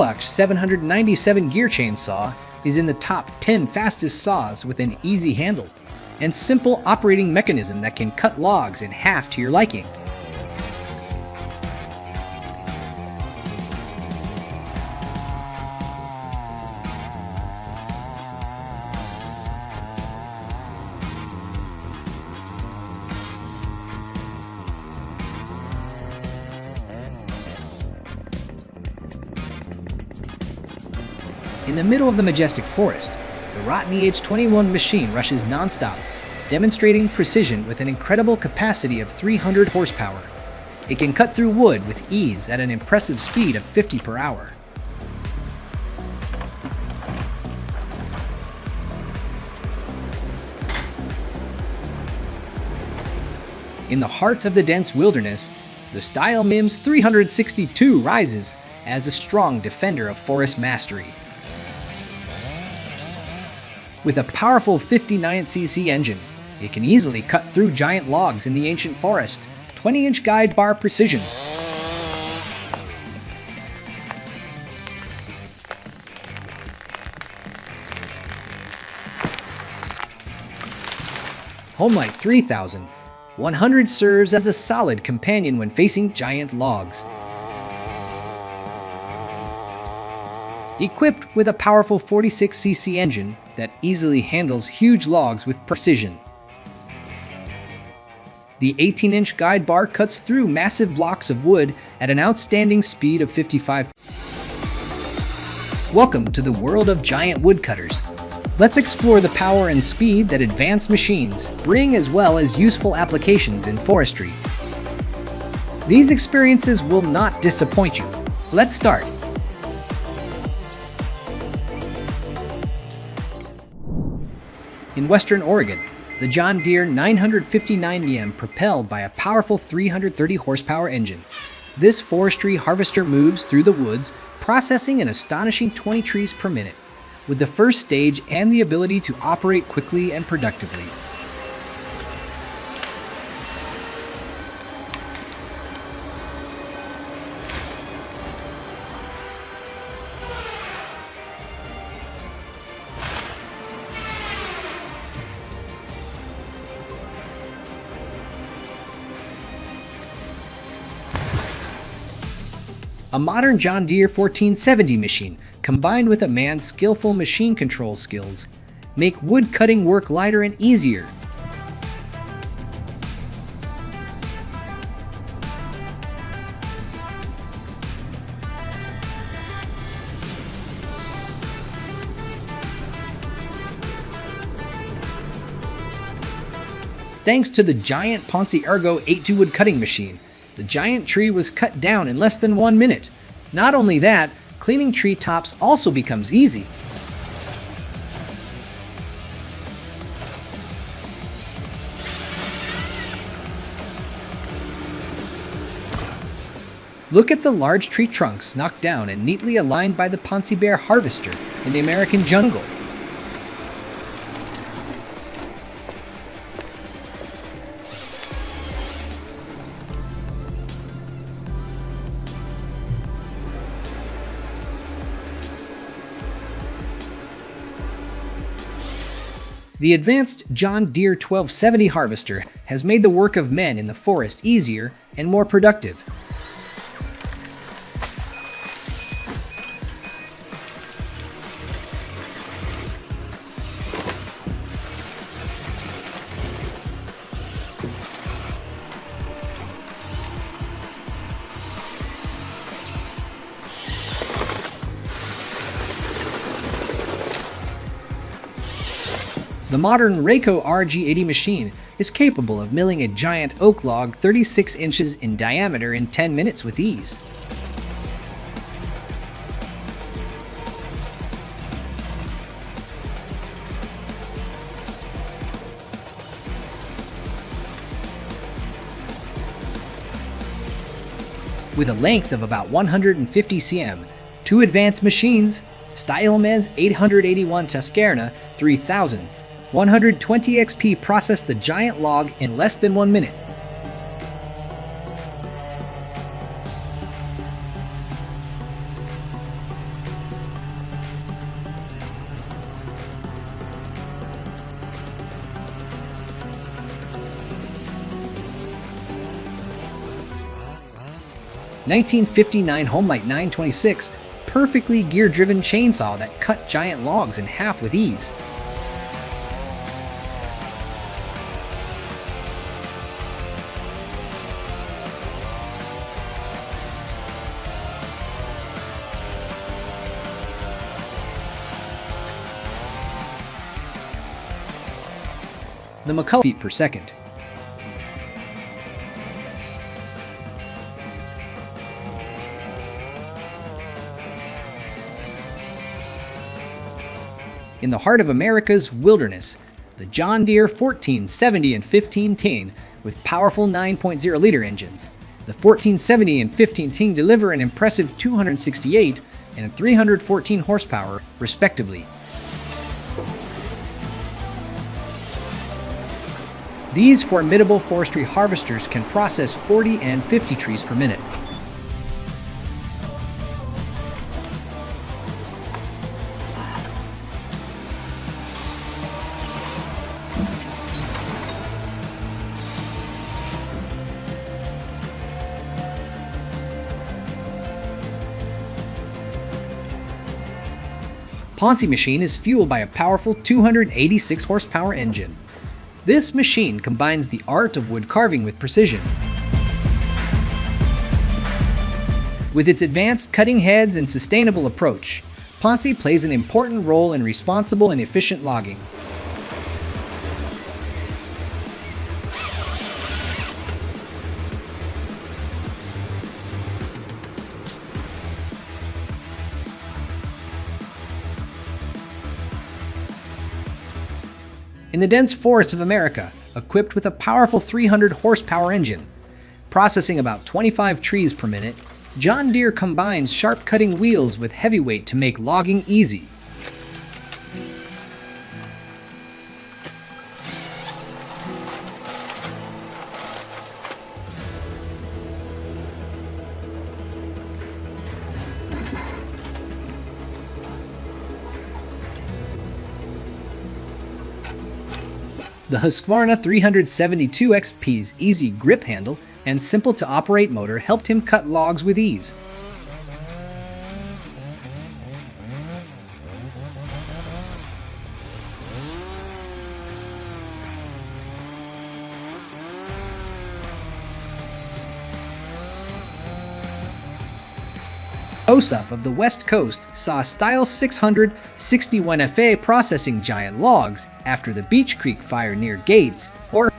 Elox 797 gear chainsaw is in the top 10 fastest saws with an easy handle and simple operating mechanism that can cut logs in half to your liking. In the middle of the majestic forest, the Rotney H21 machine rushes nonstop, demonstrating precision with an incredible capacity of 300 horsepower. It can cut through wood with ease at an impressive speed of 50 per hour. In the heart of the dense wilderness, the Style MIMS 362 rises as a strong defender of forest mastery. With a powerful 59cc engine, it can easily cut through giant logs in the ancient forest. 20-inch guide bar precision. Homelight 3000. 100 serves as a solid companion when facing giant logs. Equipped with a powerful 46cc engine that easily handles huge logs with precision. The 18-inch guide bar cuts through massive blocks of wood at an outstanding speed of 55. Welcome to the world of giant woodcutters. Let's explore the power and speed that advanced machines bring, as well as useful applications in forestry. These experiences will not disappoint you. Let's start. In Western Oregon, the John Deere 959M propelled by a powerful 330 horsepower engine. This forestry harvester moves through the woods, processing an astonishing 20 trees per minute, with the first stage and the ability to operate quickly and productively. A modern John Deere 1470 machine, combined with a man's skillful machine control skills, make wood cutting work lighter and easier. Thanks to the giant Ponce Ergo 8-2 wood cutting machine, the giant tree was cut down in less than 1 minute. Not only that, cleaning tree tops also becomes easy. Look at the large tree trunks knocked down and neatly aligned by the Ponce Bear harvester in the American jungle. The advanced John Deere 1270 harvester has made the work of men in the forest easier and more productive. The modern Rayco RG80 machine is capable of milling a giant oak log 36 inches in diameter in 10 minutes with ease. With a length of about 150 cm, two advanced machines, Style MIMS 881 Tuscarana 3000, 120 XP processed the giant log in less than 1 minute. 1959 Homelight 926, perfectly gear-driven chainsaw that cut giant logs in half with ease. The McCulloch feet per second. In the heart of America's wilderness, the John Deere 1470 and 1510 with powerful 9.0-liter engines. The 1470 and 1510 deliver an impressive 268 and 314 horsepower, respectively. These formidable forestry harvesters can process 40 and 50 trees per minute. Ponce machine is fueled by a powerful 286 horsepower engine. This machine combines the art of wood carving with precision. With its advanced cutting heads and sustainable approach, Ponce plays an important role in responsible and efficient logging. In the dense forests of America, equipped with a powerful 300 horsepower engine, processing about 25 trees per minute, John Deere combines sharp cutting wheels with heavyweight to make logging easy. The Husqvarna 372 XP's easy grip handle and simple-to-operate motor helped him cut logs with ease. OSUP of the West Coast saw Style 661 FA processing giant logs after the Beech Creek fire near Gates, or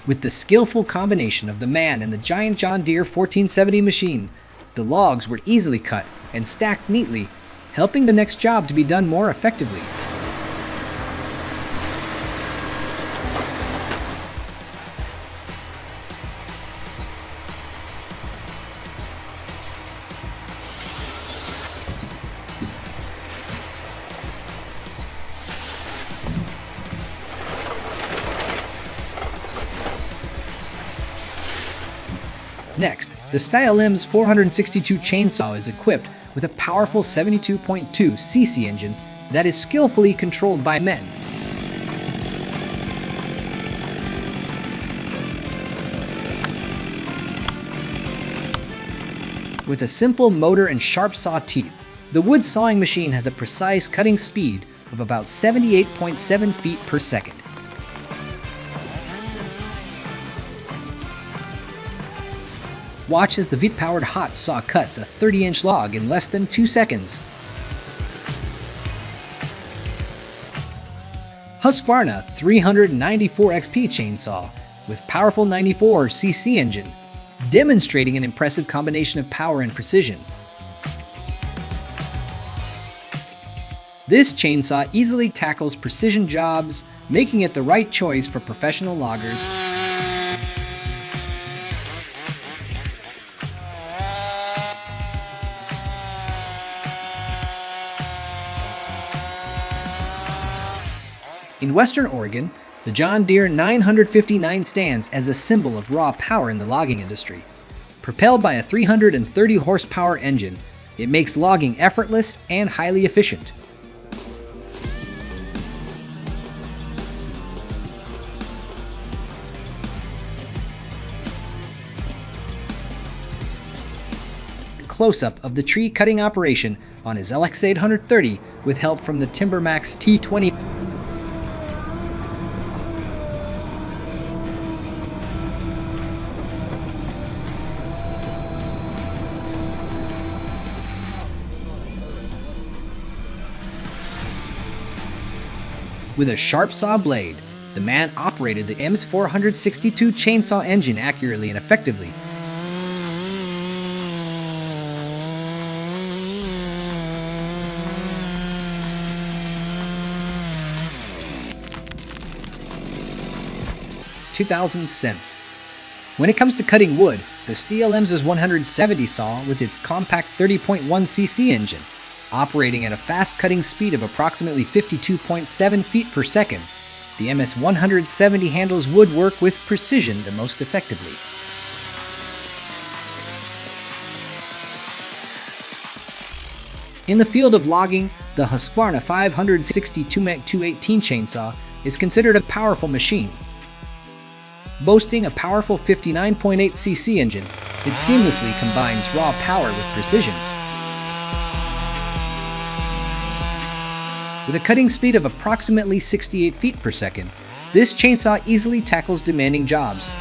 with the skillful combination of the man and the giant John Deere 1470 machine, the logs were easily cut and stacked neatly, helping the next job to be done more effectively. Next, the Style M's 462 chainsaw is equipped with a powerful 72.2 cc engine that is skillfully controlled by men. With a simple motor and sharp saw teeth, the wood sawing machine has a precise cutting speed of about 78.7 feet per second. Watch as the Vit-powered hot saw cuts a 30-inch log in less than 2 seconds. Husqvarna 394 XP chainsaw with powerful 94 cc engine, demonstrating an impressive combination of power and precision. This chainsaw easily tackles precision jobs, making it the right choice for professional loggers. In Western Oregon, the John Deere 959 stands as a symbol of raw power in the logging industry. Propelled by a 330 horsepower engine, it makes logging effortless and highly efficient. close-up of the tree cutting operation on his LX830 with help from the TimberMax T20. With a sharp saw blade, the man operated the EMS 462 chainsaw engine accurately and effectively. $2,000. When it comes to cutting wood, the Steel EMS 170 saw with its compact 30.1cc engine, operating at a fast cutting speed of approximately 52.7 feet per second, the MS 170 handles woodwork with precision the most effectively. In the field of logging, the Husqvarna 562 MEC 218 chainsaw is considered a powerful machine. Boasting a powerful 59.8cc engine, it seamlessly combines raw power with precision. With a cutting speed of approximately 68 feet per second, this chainsaw easily tackles demanding jobs.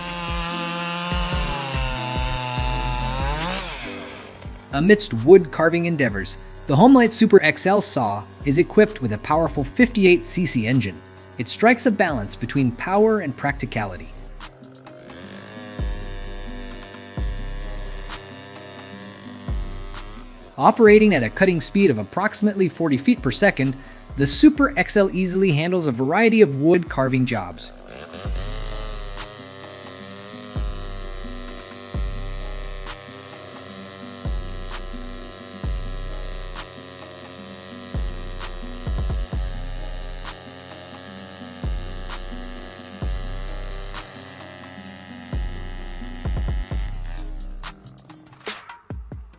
Amidst wood carving endeavors, the Homelite Super XL saw is equipped with a powerful 58cc engine. It strikes a balance between power and practicality. Operating at a cutting speed of approximately 40 feet per second, the Super XL easily handles a variety of wood carving jobs.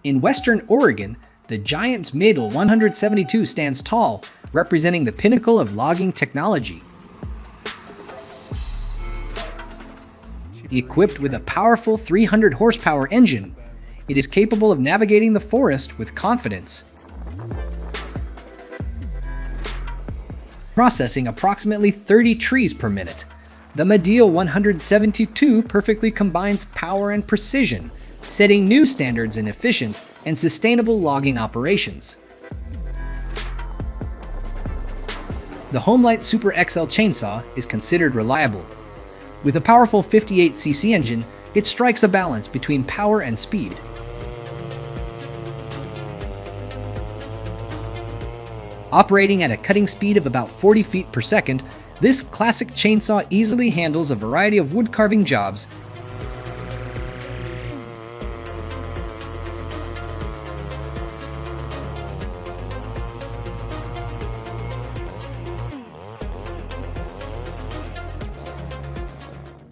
In Western Oregon, the giant Madel 172 stands tall, representing the pinnacle of logging technology. Equipped with a powerful 300 horsepower engine, it is capable of navigating the forest with confidence. Processing approximately 30 trees per minute, the Madel 172 perfectly combines power and precision, setting new standards in efficient and sustainable logging operations. The Homelite Super XL chainsaw is considered reliable. With a powerful 58cc engine, it strikes a balance between power and speed. Operating at a cutting speed of about 40 feet per second, this classic chainsaw easily handles a variety of wood carving jobs.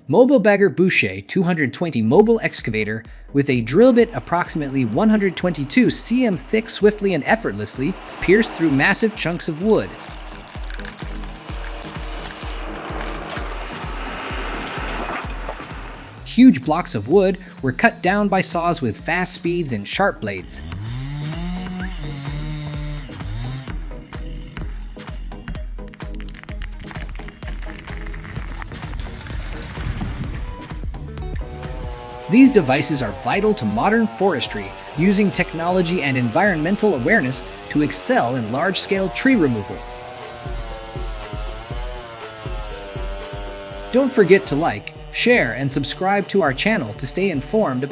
Mobile Bagger Boucher 220 mobile excavator with a drill bit approximately 122 cm thick swiftly and effortlessly pierced through massive chunks of wood. Huge blocks of wood were cut down by saws with fast speeds and sharp blades. These devices are vital to modern forestry, using technology and environmental awareness to excel in large-scale tree removal. Don't forget to like, share, and subscribe to our channel to stay informed about